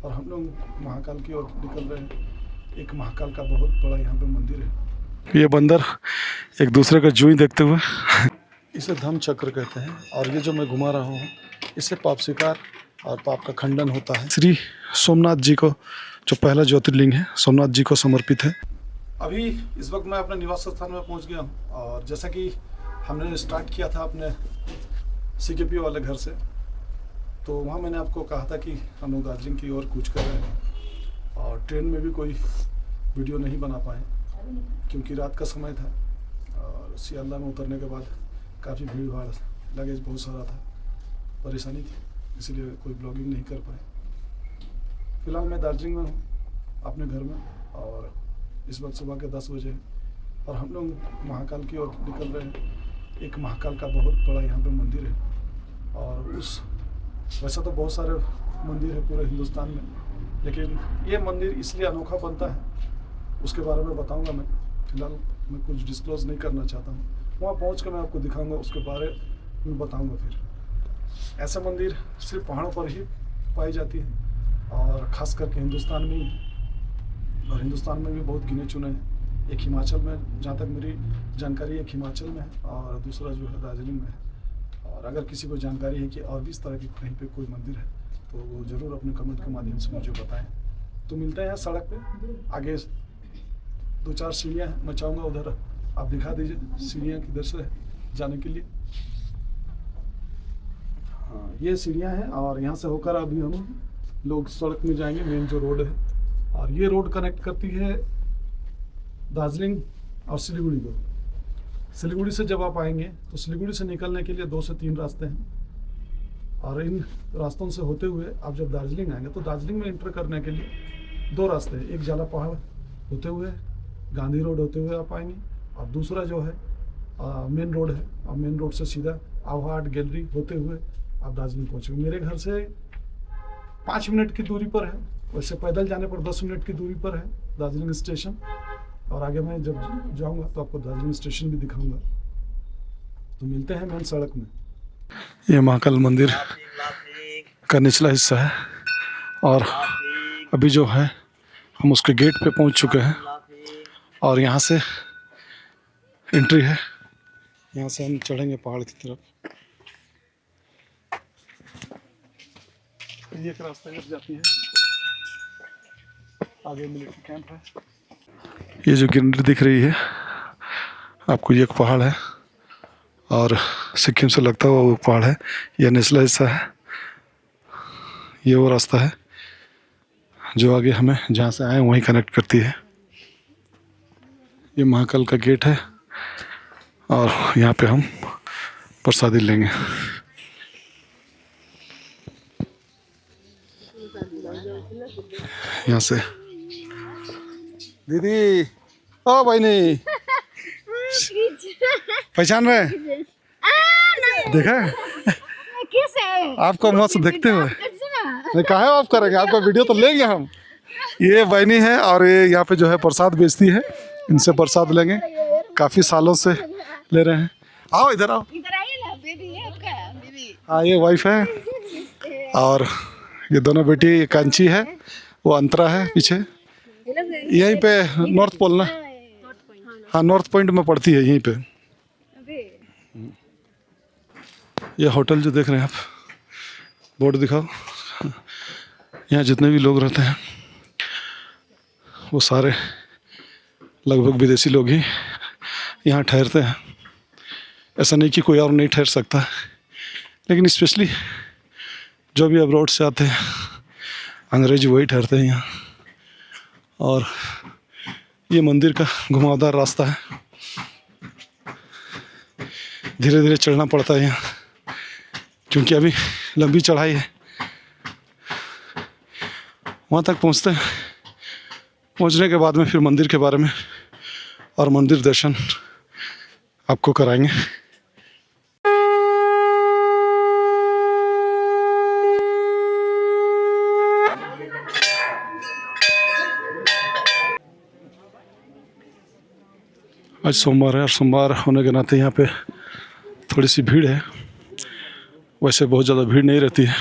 और हम लोग महाकाल की ओर निकल रहे हैं। एक महाकाल का बहुत बड़ा यहाँ पे मंदिर है। ये बंदर एक दूसरे का जूई देखते हुए इसे धम्म चक्र कहते हैं। और ये जो मैं घुमा रहा हूँ इससे पाप स्वीकार और पाप का खंडन होता है। श्री सोमनाथ जी को, जो पहला ज्योतिर्लिंग है, सोमनाथ जी को समर्पित है। अभी इस वक्त मैं अपने निवास स्थान में पहुंच गया हूं। और जैसा कि हमने स्टार्ट किया था अपने CKP वाले घर से, तो वहाँ मैंने आपको कहा था कि हम लोग दार्जिलिंग की ओर कूच कर रहे हैं। और ट्रेन में भी कोई वीडियो नहीं बना पाए क्योंकि रात का समय था और सियालदह में उतरने के बाद काफ़ी भीड़ भाड़, लगेज बहुत सारा था, परेशानी थी, इसलिए कोई ब्लॉगिंग नहीं कर पाए। फिलहाल मैं दार्जिलिंग में हूँ अपने घर में और इस वक्त सुबह के 10 बजे हैं और हम लोग महाकाल की ओर निकल रहे हैं। एक महाकाल का बहुत बड़ा यहाँ पे मंदिर है। और वैसे तो बहुत सारे मंदिर है पूरे हिंदुस्तान में, लेकिन ये मंदिर इसलिए अनोखा बनता है, उसके बारे में बताऊंगा मैं। फिलहाल मैं कुछ डिस्क्लोज नहीं करना चाहता हूँ, वहाँ पहुँच कर मैं आपको दिखाऊंगा, उसके बारे में बताऊंगा। फिर ऐसे मंदिर सिर्फ पहाड़ों पर ही पाई जाती है और ख़ास करके हिंदुस्तान में ही, और हिंदुस्तान में भी बहुत गिने चुने हैं। एक हिमाचल में, जहाँ तक मेरी जानकारी, एक हिमाचल में है और दूसरा जो है दार्जिलिंग में है। और अगर किसी को जानकारी है कि और भी इस तरह की कहीं पे कोई मंदिर है तो वो ज़रूर अपने कमेंट के माध्यम से मुझे बताएं। तो मिलते हैं सड़क पे, आगे 2-4 सीढ़ियाँ हैं, मैं चाहूँगा उधर आप दिखा दीजिए सीढ़ियाँ किधर से जाने के लिए। हाँ, ये सीढ़ियाँ हैं और यहाँ से होकर अभी हम लोग सड़क में जाएंगे, मेन जो रोड है। और ये रोड कनेक्ट करती है दार्जिलिंग और सिलीगुड़ी को। सिलीगुड़ी से जब आप आएंगे तो सिलीगुड़ी से निकलने के लिए 2 से 3 रास्ते हैं। और इन रास्तों से होते हुए आप जब दार्जिलिंग आएंगे तो दार्जिलिंग में एंटर करने के लिए 2 रास्ते हैं। एक जाला पहाड़ होते हुए, गांधी रोड होते हुए आप आएंगे, और दूसरा जो है मेन रोड है, और मेन रोड से सीधा आभा आर्ट गैलरी होते हुए आप दार्जिलिंग पहुँचेंगे। मेरे घर से 5 मिनट की दूरी पर है, वैसे पैदल जाने पर 10 मिनट की दूरी पर है दार्जिलिंग स्टेशन। और आगे मैं जब जाऊंगा तो आपको दार्जिलिंग स्टेशन भी दिखाऊंगा। तो मिलते हैं मेन सड़क में। ये महाकाल मंदिर का निचला हिस्सा है और अभी जो है हम उसके गेट पे पहुंच चुके हैं और यहाँ से एंट्री है। यहाँ से हम चढ़ेंगे पहाड़ की तरफ। ये एक रास्ता जाती है, आगे मिलिट्री कैंप है। ये जो ग्रीनरी दिख रही है आपको, ये एक पहाड़ है और सिक्किम से लगता हुआ वो पहाड़ है। यह निचला हिस्सा है, ये वो रास्ता है जो आगे हमें जहाँ से आए वहीं कनेक्ट करती है। ये महाकाल का गेट है और यहाँ पे हम प्रसादी लेंगे। यहाँ से दीदी, ओ भाई, नहीं पहचान रहे? देखा आपको मस्त देखते हुए। नहीं, कहाँ है आप करेंगे, आपका वीडियो तो लेंगे हम। ये बहनी है और ये यहाँ पे जो है प्रसाद बेचती है, इनसे प्रसाद लेंगे, काफ़ी सालों से ले रहे हैं। आओ इधर आओ। हाँ, ये वाइफ है और ये दोनों बेटी, कांची है, वो अंतरा है पीछे। यहीं पे नॉर्थ पोल ना, हाँ नॉर्थ पॉइंट में पड़ती है यहीं पे। ये होटल जो देख रहे हैं आप, बोर्ड दिखाओ। यहाँ जितने भी लोग रहते हैं वो सारे लगभग विदेशी लोग ही यहाँ ठहरते हैं। ऐसा नहीं कि कोई और नहीं ठहर सकता, लेकिन स्पेशली जो भी अब्रॉड से आते हैं अंग्रेज वही ठहरते हैं यहाँ। और ये मंदिर का घुमावदार रास्ता है, धीरे धीरे चढ़ना पड़ता है यहाँ क्योंकि अभी लंबी चढ़ाई है। वहाँ तक पहुँचते हैं, पहुँचने के बाद में फिर मंदिर के बारे में और मंदिर दर्शन आपको कराएंगे। आज सोमवार है और सोमवार होने के नाते यहाँ पे थोड़ी सी भीड़ है। वैसे बहुत ज़्यादा भीड़ नहीं रहती है।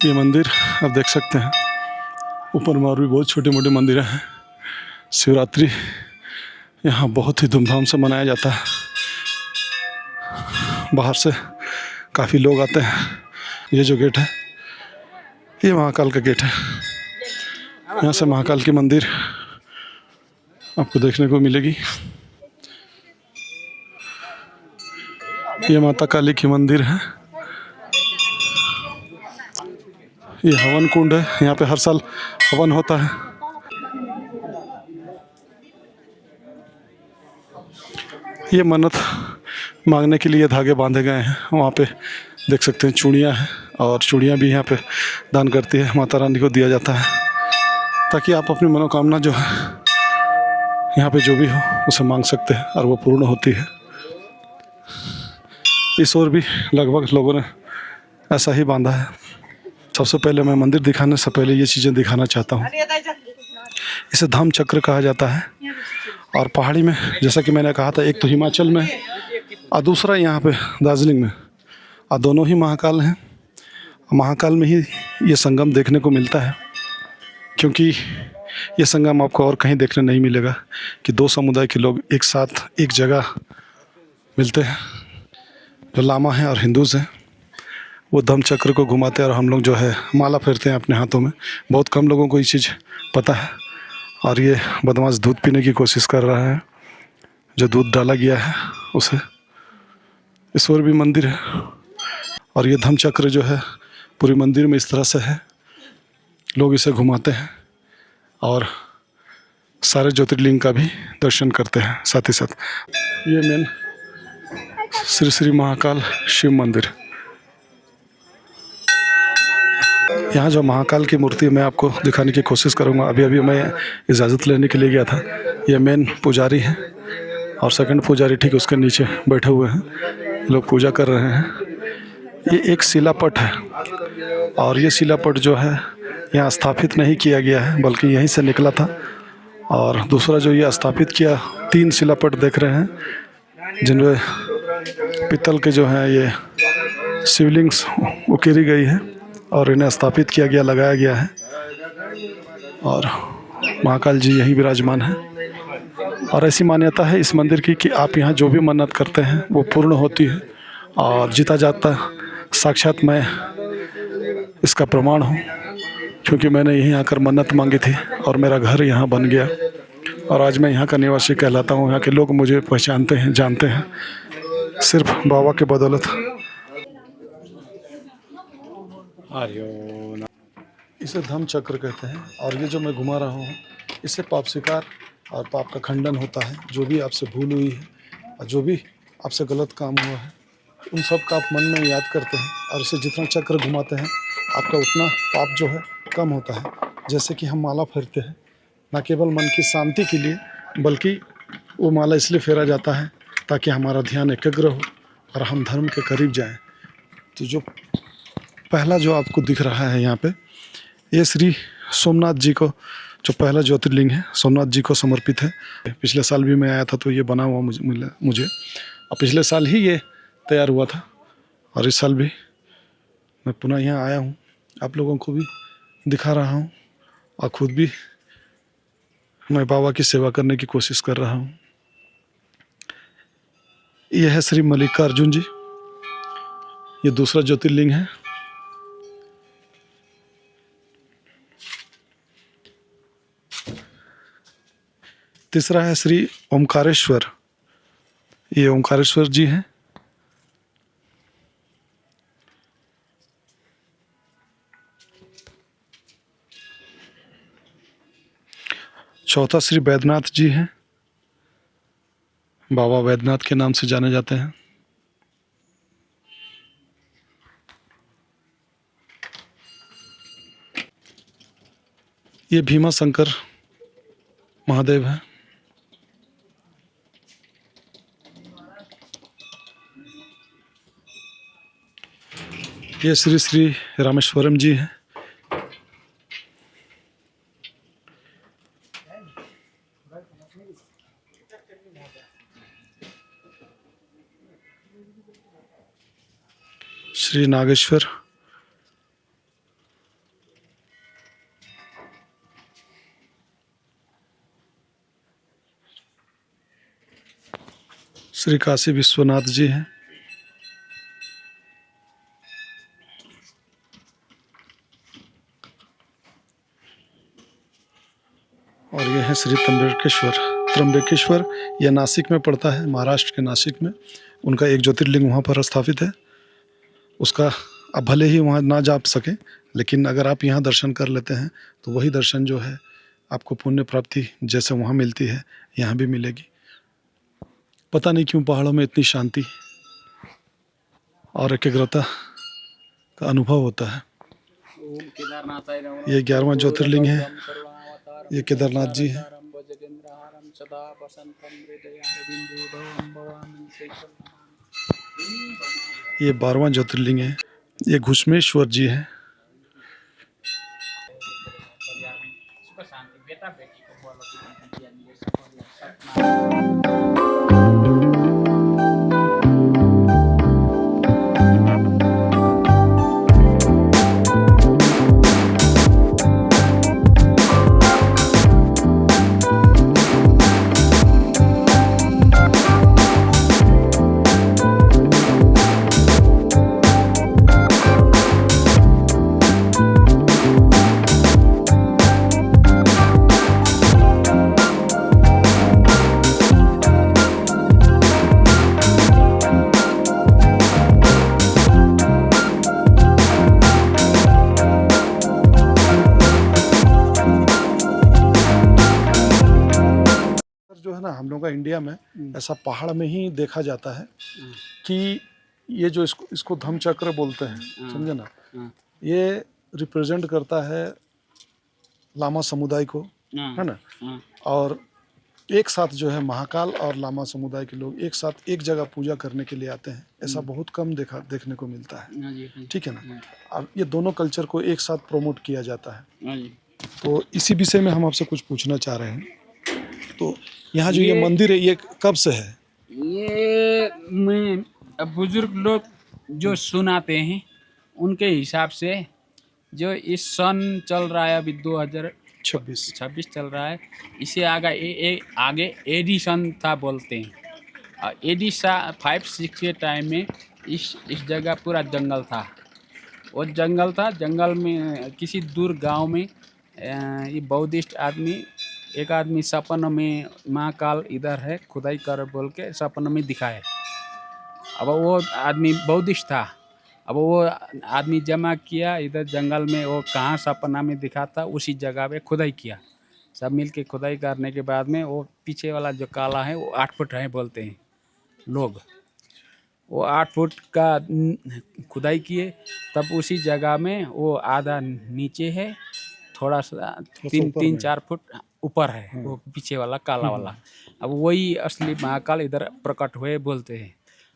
ये मंदिर आप देख सकते हैं, ऊपर में और भी बहुत छोटे मोटे मंदिर हैं। शिवरात्रि यहाँ बहुत ही धूमधाम से मनाया जाता है। बाहर से काफ़ी लोग आते हैं। ये जो गेट है ये महाकाल का गेट है। यहाँ से महाकाल की मंदिर आपको देखने को मिलेगी। ये माता काली की मंदिर है। ये हवन कुंड है, यहाँ पे हर साल हवन होता है। ये मन्नत मांगने के लिए धागे बांधे गए हैं। वहाँ पे देख सकते हैं चूड़ियाँ हैं, और चूड़ियाँ भी यहाँ पे दान करती है माता रानी को दिया जाता है, ताकि आप अपनी मनोकामना जो है यहाँ पे जो भी हो उसे मांग सकते हैं और वो पूर्ण होती है। इस ओर भी लगभग लोगों ने ऐसा ही बांधा है। सबसे पहले मैं मंदिर दिखाने से पहले ये चीज़ें दिखाना चाहता हूँ। इसे धम्म चक्र कहा जाता है। और पहाड़ी में, जैसा कि मैंने कहा था, एक तो हिमाचल में और दूसरा यहाँ पे दार्जिलिंग में, और दोनों ही महाकाल हैं। महाकाल में ही ये संगम देखने को मिलता है, क्योंकि ये संगम आपको और कहीं देखने नहीं मिलेगा कि दो समुदाय के लोग एक साथ एक जगह मिलते हैं। जो लामा हैं और हिंदूज़ हैं वो धम्म चक्र को घुमाते हैं और हम लोग जो है माला फेरते हैं अपने हाथों में। बहुत कम लोगों को ये चीज़ पता है। और ये बदमाश दूध पीने की कोशिश कर रहा है, जो दूध डाला गया है उसे। इस ओर भी मंदिर है, और ये धम्म चक्र जो है पूरी मंदिर में इस तरह से है। लोग इसे घुमाते हैं और सारे ज्योतिर्लिंग का भी दर्शन करते हैं साथ ही साथ। ये मेन श्री श्री महाकाल शिव मंदिर। यहाँ जो महाकाल की मूर्ति मैं आपको दिखाने की कोशिश करूँगा। अभी अभी मैं इजाज़त लेने के लिए गया था। ये मेन पुजारी हैं और सेकंड पुजारी ठीक उसके नीचे बैठे हुए हैं। लोग पूजा कर रहे हैं। ये एक शिलापट है, और ये शिलापट जो है यहाँ स्थापित नहीं किया गया है, बल्कि यहीं से निकला था। और दूसरा जो ये स्थापित किया, 3 शिलापट देख रहे हैं जिनमें पीतल के जो हैं ये शिवलिंग्स उकेरी गई है और इन्हें स्थापित किया गया, लगाया गया है। और महाकाल जी यहीं विराजमान हैं। और ऐसी मान्यता है इस मंदिर की कि आप यहाँ जो भी मन्नत करते हैं वो पूर्ण होती है और जीता जाता। साक्षात मैं इसका प्रमाण हूँ, क्योंकि मैंने यहीं आकर मन्नत मांगी थी और मेरा घर यहाँ बन गया, और आज मैं यहाँ का निवासी कहलाता हूँ। यहाँ के लोग मुझे पहचानते हैं, जानते हैं, सिर्फ बाबा के बदौलत। इसे धम्म चक्र कहते हैं, और ये जो मैं घुमा रहा हूँ इससे पाप स्वीकार और पाप का खंडन होता है। जो भी आपसे भूल हुई है और जो भी आपसे गलत काम हुआ है, उन सब का आप मन में याद करते हैं, और इसे जितना चक्र घुमाते हैं आपका उतना पाप जो है कम होता है। जैसे कि हम माला फेरते हैं, न केवल मन की शांति के लिए, बल्कि वो माला इसलिए फेरा जाता है ताकि हमारा ध्यान एकाग्र हो और हम धर्म के करीब जाएं। तो जो पहला जो आपको दिख रहा है यहाँ पे, ये श्री सोमनाथ जी को, जो पहला ज्योतिर्लिंग है, सोमनाथ जी को समर्पित है। पिछले साल भी मैं आया था तो ये बना हुआ मुझे, और पिछले साल ही ये तैयार हुआ था, और इस साल भी मैं पुनः यहाँ आया हूँ, आप लोगों को भी दिखा रहा हूँ, और खुद भी मैं बाबा की सेवा करने की कोशिश कर रहा हूँ। यह है श्री मल्लिकार्जुन जी, ये दूसरा ज्योतिर्लिंग है। तीसरा है श्री ओमकारेश्वर, ये ओमकारेश्वर जी हैं। चौथा श्री वैद्यनाथ जी हैं, बाबा वैद्यनाथ के नाम से जाने जाते हैं। ये भीमा शंकर महादेव हैं। ये श्री श्री रामेश्वरम जी हैं। श्री नागेश्वर, श्री काशी विश्वनाथ जी हैं। और ये है श्री त्र्यंबकेश्वर। त्र्यंबकेश्वर यह नासिक में पड़ता है, महाराष्ट्र के नासिक में। उनका एक ज्योतिर्लिंग वहाँ पर स्थापित है। उसका अब भले ही वहाँ ना जा सके, लेकिन अगर आप यहाँ दर्शन कर लेते हैं तो वही दर्शन जो है आपको पुण्य प्राप्ति जैसे वहाँ मिलती है यहाँ भी मिलेगी। पता नहीं क्यों पहाड़ों में इतनी शांति और एकाग्रता का अनुभव होता है। ये 11वां ज्योतिर्लिंग है। ये केदारनाथ जी हैं। ये 12वां ज्योतिर्लिंग है। ये घुश्मेश्वर जी हैं। जो है ना हम लोगों का इंडिया में ऐसा पहाड़ में ही देखा जाता है कि ये जो इसको धम्म चक्र बोलते हैं, समझे ना, ये रिप्रेजेंट करता है लामा समुदाय को, है ना। और एक साथ जो है महाकाल और लामा समुदाय के लोग एक साथ एक जगह पूजा करने के लिए आते हैं। ऐसा बहुत कम देखने को मिलता है, ठीक है ना। अब ये दोनों कल्चर को एक साथ प्रमोट किया जाता है। तो इसी विषय में हम आपसे कुछ पूछना चाह रहे हैं। तो यहाँ जो ये मंदिर है ये कब से है? ये मैं बुजुर्ग लोग जो सुनाते हैं उनके हिसाब से जो इस सन चल रहा है अभी 2026 चल रहा है, इससे आगे एडिशन था बोलते हैं। एडी 5-6 के टाइम में इस जगह पूरा जंगल था। वो जंगल में किसी दूर गांव में ये बौद्धिस्ट एक आदमी सपन में महाकाल इधर है खुदाई कर बोल के सपन में दिखाए। अब वो आदमी बौद्धिस्ट था। अब वो आदमी जमा किया इधर जंगल में, वो कहाँ सपना में दिखा था उसी जगह पे खुदाई किया। सब मिल के खुदाई करने के बाद में वो पीछे वाला जो काला है वो 8 फुट है बोलते हैं लोग। वो 8 फुट का खुदाई किए, तब उसी जगह में वो आधा नीचे है, थोड़ा सा 3-4 फुट ऊपर है वो पीछे वाला काला वाला। अब वही असली महाकाल इधर प्रकट हुए बोलते हैं।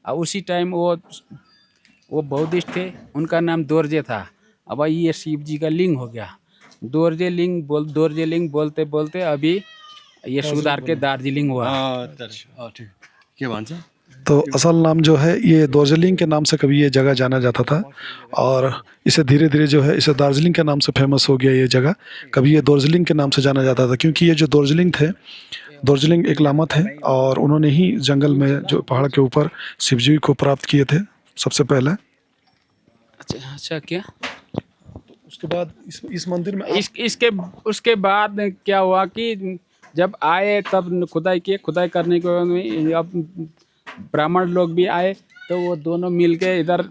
अब उसी टाइम वो बौद्धिस्ट थे, उनका नाम दोरजे था। अब ये शिव जी का लिंग हो गया दोरजे लिंग बोलते बोलते अभी ये सुधार के दार्जिलिंग हुआ। के भन्छ? तो असल नाम जो है ये दार्जिलिंग के नाम से कभी ये जगह जाना जाता था, और इसे धीरे धीरे जो है इसे दार्जिलिंग के नाम से फेमस हो गया ये जगह। कभी ये दार्जिलिंग के नाम से जाना जाता था क्योंकि ये जो दार्जिलिंग एक लामा थे और उन्होंने ही जंगल में जो पहाड़ के ऊपर शिवजी को प्राप्त किए थे सबसे पहले। अच्छा क्या उसके बाद इस मंदिर में उसके बाद क्या हुआ कि जब आए तब खुदाई करने के बाद अब ब्राह्मण लोग भी आए, तो वो दोनों मिलके इधर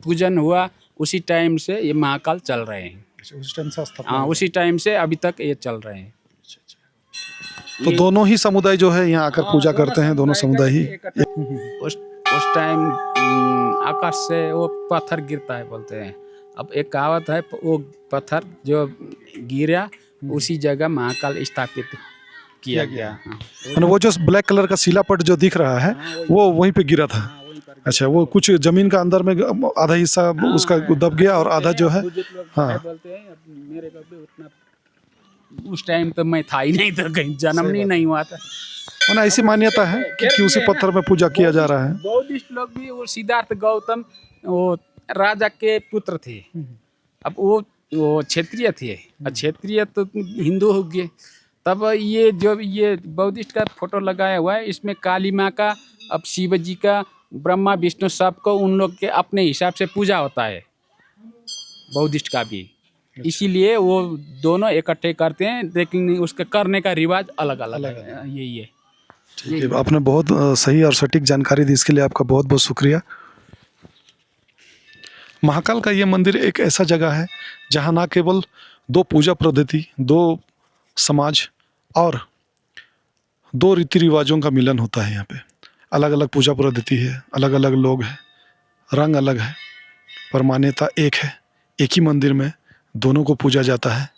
पूजन हुआ। उसी टाइम से ये महाकाल चल रहे हैं। उस टाइम से हाँ, उसी टाइम से अभी तक ये चल रहे हैं। तो दोनों ही समुदाय जो है यहाँ आकर पूजा करते हैं, दोनों समुदाय ही। उस टाइम आकाश से वो पत्थर गिरता है बोलते हैं। अब एक कहावत है, वो पत्थर जो गिरा उसी जगह महाकाल स्थापित किया गया। वो जो ब्लैक कलर का शिलापट जो दिख रहा है वो वहीं पे गिरा था। अच्छा, वो कुछ जमीन का अंदर में आधा हिस्सा उसका दब गया और आधा जो है, हाँ बोलते हैं। मेरे को भी उतना उस टाइम तो मैं था ही नहीं, तो कहीं जन्म नहीं हुआ था। ना ऐसी मान्यता है कि उसी पत्थर में पूजा किया जा रहा है। बौद्धिस्ट लोग भी वो सिद्धार्थ गौतम वो राजा के पुत्र थे। अब वो क्षत्रिय थे, क्षत्रिय तो हिंदू हो गए। तब ये बुद्धिस्ट का फोटो लगाया हुआ है, इसमें काली माँ का, अब शिव जी का, ब्रह्मा विष्णु सबको उन लोग के अपने हिसाब से पूजा होता है, बुद्धिस्ट का भी। इसीलिए वो दोनों इकट्ठे करते हैं, लेकिन उसके करने का रिवाज अलग अलग है। यही है। ठीक है, आपने बहुत सही और सटीक जानकारी दी, इसके लिए आपका बहुत बहुत शुक्रिया। महाकाल का ये मंदिर एक ऐसा जगह है जहाँ ना केवल दो पूजा पद्धति, दो समाज और दो रीति रिवाजों का मिलन होता है। यहाँ पे अलग अलग पूजा पद्धति है, अलग अलग लोग हैं, रंग अलग है, पर मान्यता एक है। एक ही मंदिर में दोनों को पूजा जाता है।